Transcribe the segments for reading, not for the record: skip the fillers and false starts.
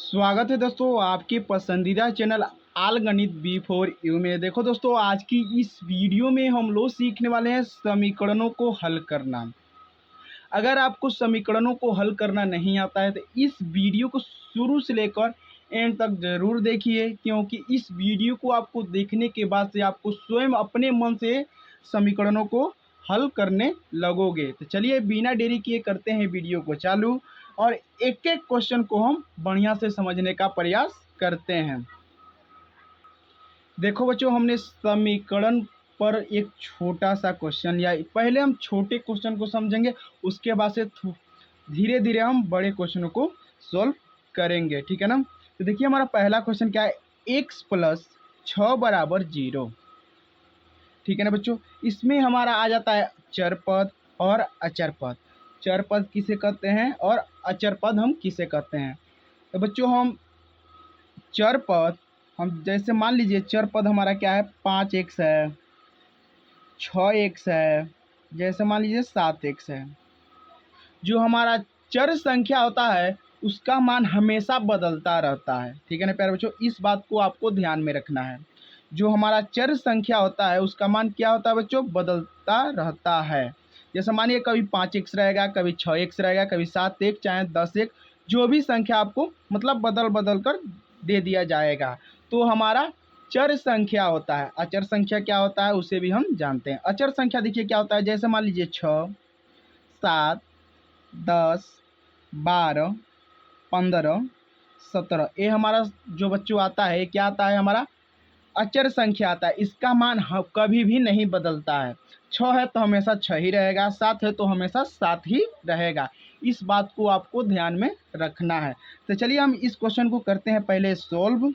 स्वागत है दोस्तों आपके पसंदीदा चैनल आल गणित B4U में। देखो दोस्तों, आज की इस वीडियो में हम लोग सीखने वाले हैं समीकरणों को हल करना। अगर आपको समीकरणों को हल करना नहीं आता है तो इस वीडियो को शुरू से लेकर एंड तक जरूर देखिए, क्योंकि इस वीडियो को आपको देखने के बाद से आपको स्वयं अपने मन से समीकरणों को हल करने लगोगे। तो चलिए बिना देरी किए करते हैं वीडियो को चालू और एक एक क्वेश्चन को हम बढ़िया से समझने का प्रयास करते हैं। देखो बच्चों, हमने समीकरण पर एक छोटा सा क्वेश्चन लिया। पहले हम छोटे क्वेश्चन को समझेंगे, उसके बाद से धीरे धीरे हम बड़े क्वेश्चनों को सॉल्व करेंगे, ठीक है ना। तो देखिए हमारा पहला क्वेश्चन क्या है, x + 6 = 0, ठीक है ना बच्चों। इसमें हमारा आ जाता है चर पद और अचर पद। चर पद किसे कहते हैं और अचर पद हम किसे कहते हैं। तो बच्चों हम चर पद, हम जैसे मान लीजिए चर पद हमारा क्या है, 5x है, 6x है, जैसे मान लीजिए 7x है। जो हमारा चर संख्या होता है उसका मान हमेशा बदलता रहता है, ठीक है ना प्यारे बच्चों। इस बात को आपको ध्यान में रखना है। जो हमारा चर संख्या होता है उसका मान क्या होता है बच्चों, बदलता रहता है। जैसे मानिए कभी 5x रहेगा, कभी 6x रहेगा, कभी 7x, चाहे 10x, जो भी संख्या आपको मतलब बदल बदल कर दे दिया जाएगा। तो हमारा चर संख्या होता है। अचर संख्या क्या होता है उसे भी हम जानते हैं। अचर संख्या देखिए क्या होता है, जैसे मान लीजिए 6, 7, 10, 12, 15, 17, ये हमारा जो बच्चों आता है क्या आता है, हमारा अचर संख्या आता है। इसका मान कभी भी नहीं बदलता है। 6 है तो हमेशा 6 ही रहेगा, 7 है तो हमेशा 7 ही रहेगा। इस बात को आपको ध्यान में रखना है। तो चलिए हम इस क्वेश्चन को करते हैं पहले सोल्व।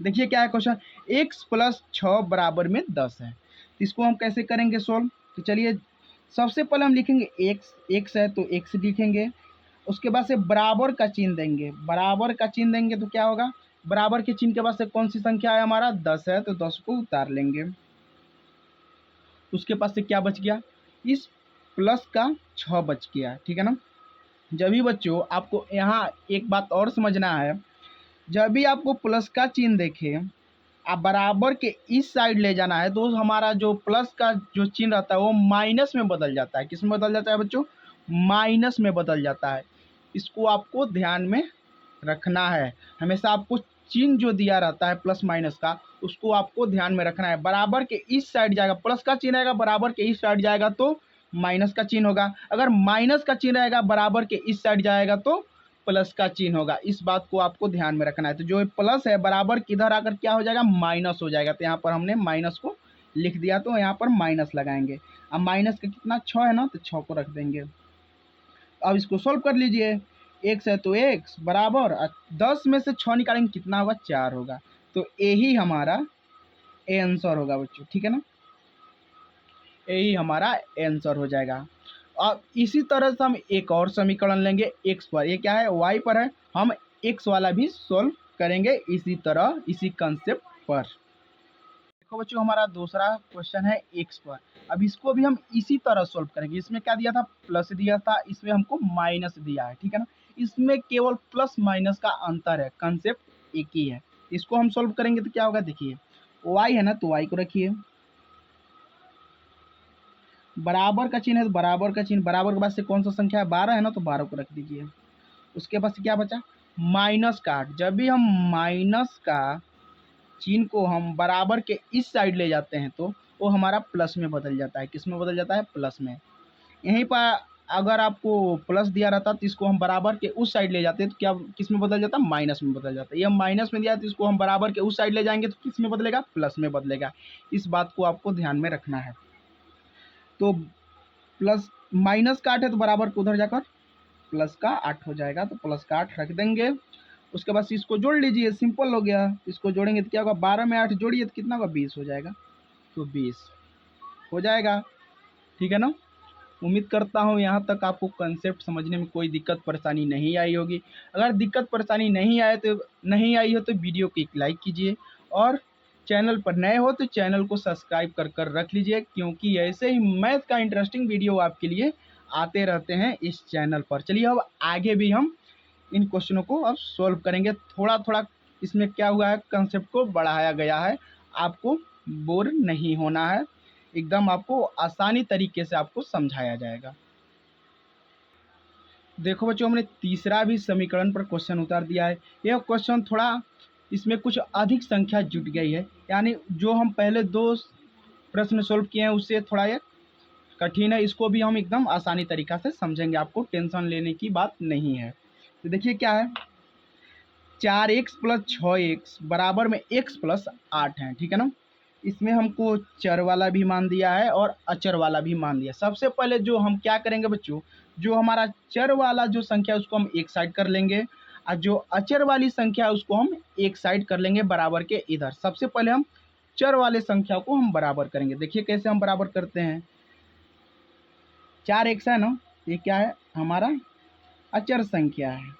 देखिए क्या है क्वेश्चन, x + 6 = 10 है। इसको हम कैसे करेंगे सोल्व। तो चलिए सबसे पहले हम लिखेंगे x है तो x लिखेंगे, उसके बाद से बराबर का चिन्ह देंगे। बराबर का चिन्ह देंगे तो क्या होगा, बराबर के चिन्ह के बाद से कौन सी संख्या है, हमारा 10 है तो 10 को उतार लेंगे। उसके पास से क्या बच गया, इस प्लस का 6 बच गया, ठीक है ना। जब भी बच्चों आपको यहाँ एक बात और समझना है, जब भी आपको प्लस का चिन्ह देखे आप बराबर के इस साइड ले जाना है तो हमारा जो प्लस का जो चिन्ह रहता है वो माइनस में बदल जाता है। किस में बदल जाता है बच्चों, माइनस में बदल जाता है। इसको आपको ध्यान में रखना है। हमेशा आपको चिन्ह जो दिया रहता है प्लस माइनस का, उसको आपको ध्यान में रखना है। बराबर के इस साइड जाएगा प्लस का चिन्ह रहेगा, बराबर के इस साइड जाएगा तो माइनस का चिन्ह होगा। अगर माइनस का चिन्ह रहेगा बराबर के इस साइड जाएगा तो प्लस का चिन्ह होगा। इस बात को आपको ध्यान में रखना है। तो जो प्लस है बराबर किधर आकर क्या हो जाएगा, माइनस हो जाएगा। तो यहाँ पर हमने माइनस को लिख दिया तो यहाँ पर माइनस लगाएंगे। अब माइनस का कितना 6 है ना, तो 6 को रख देंगे। अब इसको सोल्व कर लीजिए। x है तो x बराबर 10 में से 6 निकालेंगे कितना होगा, 4 होगा। तो यही हमारा आंसर होगा बच्चों, ठीक है ना। यही हमारा आंसर हो जाएगा। अब इसी तरह से हम एक और समीकरण लेंगे x पर, ये क्या है y पर है, हम x वाला भी सोल्व करेंगे इसी तरह, इसी कंसेप्ट पर। देखो बच्चों हमारा दूसरा क्वेश्चन है x पर। अब इसको भी हम इसी तरह सोल्व करेंगे। इसमें क्या दिया था, प्लस दिया था, इसमें हमको माइनस दिया है, ठीक है ना। इसमें केवल प्लस माइनस का अंतर है, कंसेप्ट एक ही है। इसको हम सोल्व करेंगे तो क्या होगा, देखिए y है ना तो y को रखिए, बराबर का चिन्ह है तो बराबर का चिन्ह, बराबर के बाद से कौन सा संख्या है, 12 है ना तो 12 को रख दीजिए। उसके बाद से क्या बचा, माइनस का। जब भी हम माइनस का चिन्ह को हम बराबर के इस साइड ले जाते हैं तो वो हमारा प्लस में बदल जाता है। किस में बदल जाता है, प्लस में। यहीं पर अगर आपको प्लस दिया रहता तो इसको हम बराबर के उस साइड ले जाते हैं तो क्या किस में बदल जाता, माइनस में बदल जाता है। ये माइनस में दिया तो इसको हम बराबर के उस साइड ले जाएंगे तो किस में बदलेगा, प्लस में बदलेगा। इस बात को आपको ध्यान में रखना है। तो प्लस माइनस का 8 है तो बराबर को उधर जाकर प्लस का 8 हो जाएगा, तो प्लस का 8 रख देंगे। उसके बाद इसको जोड़ लीजिए, सिंपल हो गया। इसको जोड़ेंगे तो क्या होगा, 12 में 8 जोड़िए तो कितना होगा, 20 हो जाएगा। तो 20 हो जाएगा, ठीक है ना। उम्मीद करता हूँ यहाँ तक आपको कंसेप्ट समझने में कोई दिक्कत परेशानी नहीं आई होगी। अगर दिक्कत परेशानी नहीं आई हो तो वीडियो को एक लाइक कीजिए और चैनल पर नए हो तो चैनल को सब्सक्राइब कर रख लीजिए, क्योंकि ऐसे ही मैथ का इंटरेस्टिंग वीडियो आपके लिए आते रहते हैं इस चैनल पर। चलिए अब आगे भी हम इन क्वेश्चनों को अब सॉल्व करेंगे। थोड़ा थोड़ा इसमें क्या हुआ है, कंसेप्ट को बढ़ाया गया है, आपको बोर नहीं होना है, एकदम आपको आसानी तरीके से आपको समझाया जाएगा। देखो बच्चों, हमने तीसरा भी समीकरण पर क्वेश्चन उतार दिया है। यह क्वेश्चन थोड़ा इसमें कुछ अधिक संख्या जुट गई है, यानी जो हम पहले दो प्रश्न सोल्व किए हैं उससे थोड़ा ये कठिन है। इसको भी हम एकदम आसानी तरीका से समझेंगे, आपको टेंशन लेने की बात नहीं है। तो देखिए क्या है, 4x प्लस 6x बराबर में x प्लस 8 है, ठीक है ना। इसमें हमको चर वाला भी मान दिया है और अचर वाला भी मान दिया। सबसे पहले जो हम क्या करेंगे बच्चों, जो हमारा चर वाला जो संख्या है उसको हम एक साइड कर लेंगे, और जो अचर वाली संख्या है उसको हम एक साइड कर लेंगे बराबर के इधर। सबसे पहले हम चर वाले संख्या को हम बराबर करेंगे। देखिए कैसे हम बराबर करते हैं। 4x है ना, ये क्या है, हमारा अचर संख्या है,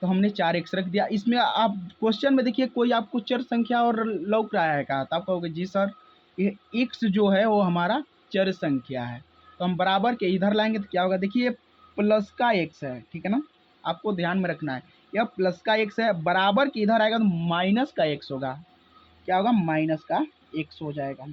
तो हमने 4x रख दिया। इसमें आप क्वेश्चन में देखिए कोई आपको चर संख्या और लौक रहा है कहा, तो आप कहोगे जी सर ये x जो है वो हमारा चर संख्या है, तो हम बराबर के इधर लाएंगे तो क्या होगा, देखिए प्लस का x है, ठीक है ना, आपको ध्यान में रखना है, यह प्लस का x है, बराबर के इधर आएगा तो माइनस का x होगा। क्या होगा, माइनस का x हो जाएगा।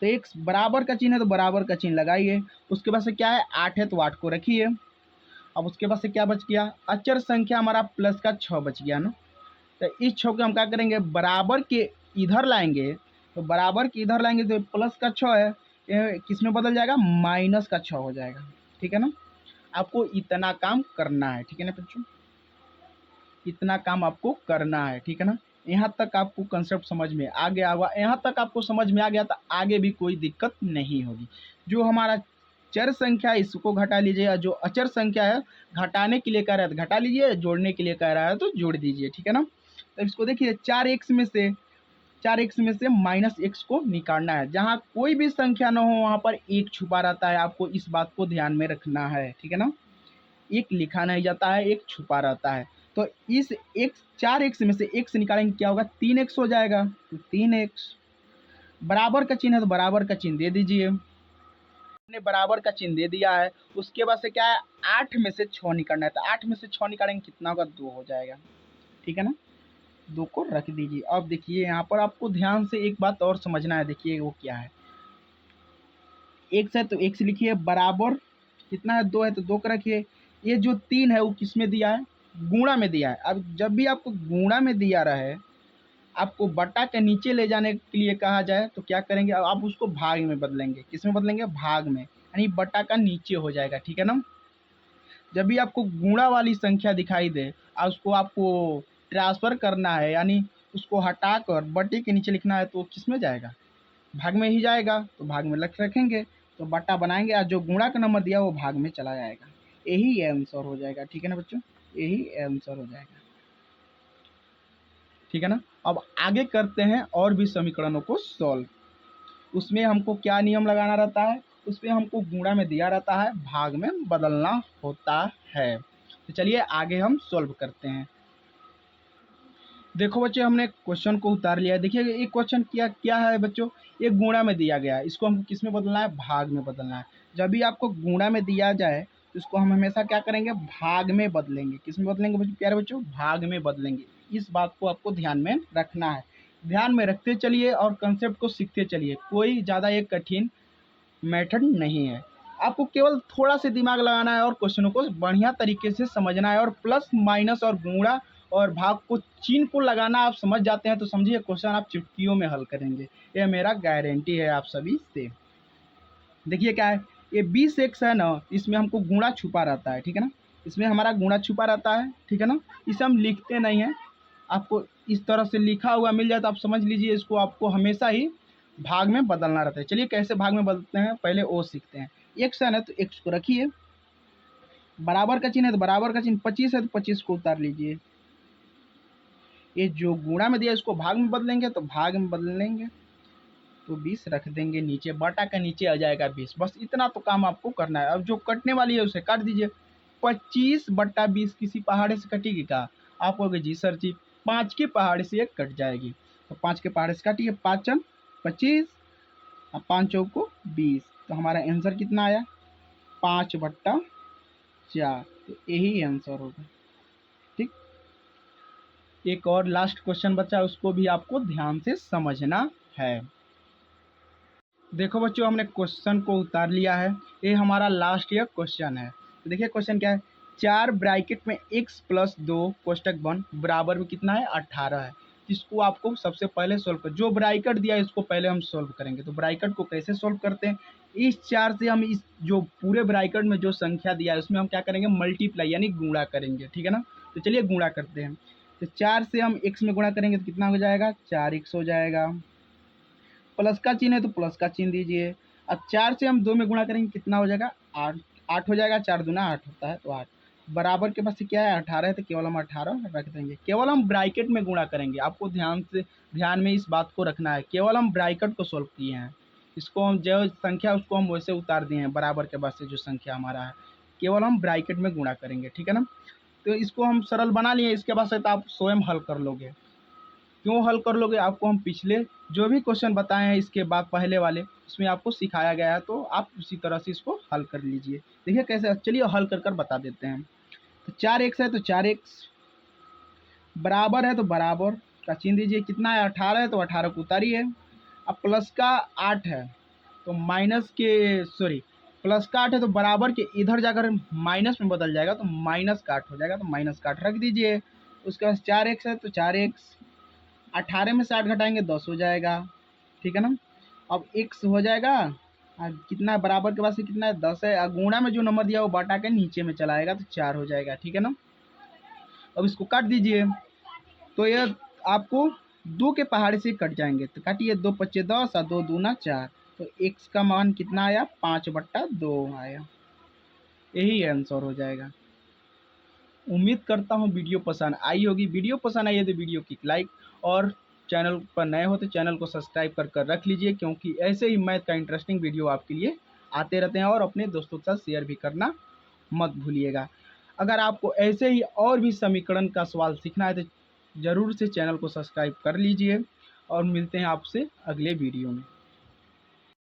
तो x बराबर का चिन्ह है तो बराबर का चिन्ह लगाइए। उसके बाद से क्या है, 8 है तो 8 को रखिए। अब उसके बाद से क्या बच गया, अचर संख्या हमारा प्लस का 6 बच गया ना। तो इस 6 को हम क्या करेंगे, बराबर के इधर लाएंगे, तो बराबर के इधर लाएंगे तो प्लस का 6 है, ये किस में बदल जाएगा, माइनस का 6 हो जाएगा, ठीक है ना। आपको इतना काम करना है, ठीक है ना बच्चों, इतना काम आपको करना है, ठीक है ना। यहाँ तक आपको कंसेप्ट समझ में आ गया होगा, यहाँ तक आपको समझ में आ गया तो आगे भी कोई दिक्कत नहीं होगी। जो हमारा चर संख्या है इसको घटा लीजिए, जो अचर संख्या है घटाने के लिए कह रहा है तो घटा लीजिए, जोड़ने के लिए कह रहा है तो जोड़ दीजिए, ठीक है ना। तो इसको देखिए 4x में से माइनस x को निकालना है। जहाँ कोई भी संख्या ना हो वहाँ पर एक छुपा रहता है, आपको इस बात को ध्यान में रखना है, ठीक है ना। एक लिखा नहीं जाता है, एक छुपा रहता है। तो इस x 4x में से x निकालेंगे, क्या होगा, 3x हो जाएगा। तो 3x बराबर का चिन्ह है तो बराबर का चिन्ह दे दीजिए, हमने बराबर का चिन्ह दे दिया है। उसके बाद से क्या है, 8 में से 6 निकालना है, तो 8 में से 6 निकालेंगे कितना होगा, 2 हो जाएगा, ठीक है ना। 2 को रख दीजिए। अब देखिए यहाँ पर आपको ध्यान से एक बात और समझना है, देखिए वो क्या है, x है तो x लिखिए, बराबर कितना है, 2 है तो 2 को रखिए। ये जो 3 है वो किस में दिया है, गुणा में दिया है। अब जब भी आपको गुणा में दिया रहे, आपको बटा के नीचे ले जाने के लिए कहा जाए तो क्या करेंगे, आप उसको भाग में बदलेंगे। किस में बदलेंगे, भाग में, यानी बटा का नीचे हो जाएगा, ठीक है ना। जब भी आपको गुणा वाली संख्या दिखाई दे और उसको आपको ट्रांसफर करना है, यानी उसको हटाकर बटे के नीचे लिखना है, तो किस में जाएगा, भाग में ही जाएगा। तो भाग में रखेंगे तो बटा बनाएंगे, और जो गुणा का नंबर दिया वो भाग में चला जाएगा। यही आंसर हो जाएगा, ठीक है ना बच्चों, यही आंसर हो जाएगा, ठीक है ना। अब आगे करते हैं और भी समीकरणों को सॉल्व। उसमें हमको क्या नियम लगाना रहता है, उसमें हमको गुणा में दिया रहता है, भाग में बदलना होता है। तो चलिए आगे हम सॉल्व करते हैं। देखो बच्चों, हमने क्वेश्चन को उतार लिया है। देखिए ये क्वेश्चन क्या क्या है बच्चों, ये गुणा में दिया गया है, इसको हमको किस में बदलना है, भाग में बदलना है। जब भी आपको गुणा में दिया जाए तो इसको हम हमेशा क्या करेंगे, भाग में बदलेंगे। किस में बदलेंगे बच्चों, प्यारे बच्चों, भाग में बदलेंगे। इस बात को आपको ध्यान में रखना है, ध्यान में रखते चलिए और कंसेप्ट को सीखते चलिए। कोई ज़्यादा एक कठिन मेथड नहीं है, आपको केवल थोड़ा सा दिमाग लगाना है और क्वेश्चनों को बढ़िया तरीके से समझना है। और प्लस माइनस और गुणा और भाग को चिन्ह को लगाना आप समझ जाते हैं तो समझिए क्वेश्चन आप चुटकियों में हल करेंगे, यह मेरा गारंटी है आप सभी से। देखिए क्या है, ये 20x है ना, इसमें हमको गुणा छुपा रहता है, ठीक है ना, इसमें हमारा गुणा छुपा रहता है, ठीक है ना। इसे हम लिखते नहीं हैं, आपको इस तरह से लिखा हुआ मिल जाए तो आप समझ लीजिए इसको आपको हमेशा ही भाग में बदलना रहता है। चलिए कैसे भाग में बदलते हैं, पहले ओ सीखते हैं। x है ना तो x को रखिए, बराबर का चिन्ह है तो बराबर का चिन्ह, 25 है तो 25 को उतार लीजिए। ये जो गुणा में दिया इसको भाग में बदलेंगे तो भाग में बदल लेंगे, तो 20 रख देंगे नीचे, बटा का नीचे आ जाएगा 20। बस इतना तो काम आपको करना है। अब जो कटने वाली है उसे काट दीजिए। 25/20 किसी पहाड़े से कटेगी क्या, आप कहोगे जी सर जी 5 के पहाड़े से एक कट जाएगी, तो 5 के पहाड़े से काटिए, 5 चम 25 और 5 चौको 20, तो हमारा आंसर कितना आया, 5/4। तो यही आंसर होगा। ठीक, एक और लास्ट क्वेश्चन बचा है, उसको भी आपको ध्यान से समझना है। देखो बच्चों, हमने क्वेश्चन को उतार लिया है, ये हमारा लास्ट ईयर क्वेश्चन है। तो देखिए क्वेश्चन क्या है, 4 ब्रैकेट में x प्लस 2 कोष्टक बन बराबर में कितना है 18 है। इसको आपको सबसे पहले सोल्व कर, जो ब्रैकेट दिया है इसको पहले हम सोल्व करेंगे। तो ब्रैकेट को कैसे सोल्व करते हैं, इस 4 से हम इस जो पूरे ब्रैकेट में जो संख्या दिया है उसमें हम क्या करेंगे, मल्टीप्लाई यानी गुणा करेंगे। ठीक है ना, तो चलिए गुणा करते हैं। तो 4 से हम x में गुणा करेंगे तो कितना हो जाएगा, 4x हो जाएगा। प्लस का चिन्ह है तो प्लस का चिन्ह दीजिए। अब 4 से हम 2 में गुणा करेंगे कितना हो जाएगा, 8 8 हो जाएगा। 4 दूना 8 होता है, तो 8 बराबर के पास क्या है 18 है, तो केवल हम 18 रख देंगे। केवल हम ब्रैकेट में गुणा करेंगे, आपको ध्यान में इस बात को रखना है। केवल हम ब्रैकेट को सोल्व किए हैं, इसको हम जो संख्या उसको हम वैसे उतार दिए हैं, बराबर के बाद से जो संख्या हमारा है केवल हम ब्रैकेट में गुणा करेंगे। ठीक है ना, तो इसको हम सरल बना लिए। इसके बाद से तो आप स्वयं हल कर लोगे। क्यों हल कर लोगे, आपको हम पिछले जो भी क्वेश्चन बताए हैं इसके बाद पहले वाले उसमें आपको सिखाया गया है, तो आप उसी तरह से इसको हल कर लीजिए। देखिए कैसे, चलिए हल कर कर बता देते हैं। तो 4x है तो 4x, बराबर है तो बराबर का चिन्ह दीजिए। कितना है 18 है तो 18 को उतारिए। अब प्लस का 8 है तो माइनस के सॉरी प्लस का 8 है तो बराबर के इधर जाकर माइनस में बदल जाएगा, तो माइनस का 8 हो जाएगा, तो माइनस का 8 रख दीजिए। उसके बाद 4x है तो 4x, 18 में से 8 घटाएंगे 10 हो जाएगा। ठीक है ना, अब x हो जाएगा कितना बराबर के पास से कितना है 10 है। गुणा में जो नंबर दिया वो बटा के नीचे में चला आएगा तो 4 हो जाएगा। ठीक है ना, अब इसको काट दीजिए। तो यह आपको 2 के पहाड़े से कट जाएंगे, तो काटिए। 2 पच्चे 10 और 2 दूना 4, तो x का मान कितना आया 5/2 आया। यही आंसर हो जाएगा। उम्मीद करता हूँ वीडियो पसंद आई होगी। वीडियो पसंद आई है तो वीडियो की लाइक, और चैनल पर नए हो तो चैनल को सब्सक्राइब कर कर रख लीजिए, क्योंकि ऐसे ही मैथ का इंटरेस्टिंग वीडियो आपके लिए आते रहते हैं। और अपने दोस्तों के साथ शेयर भी करना मत भूलिएगा। अगर आपको ऐसे ही और भी समीकरण का सवाल सीखना है तो ज़रूर से चैनल को सब्सक्राइब कर लीजिए, और मिलते हैं आपसे अगले वीडियो में।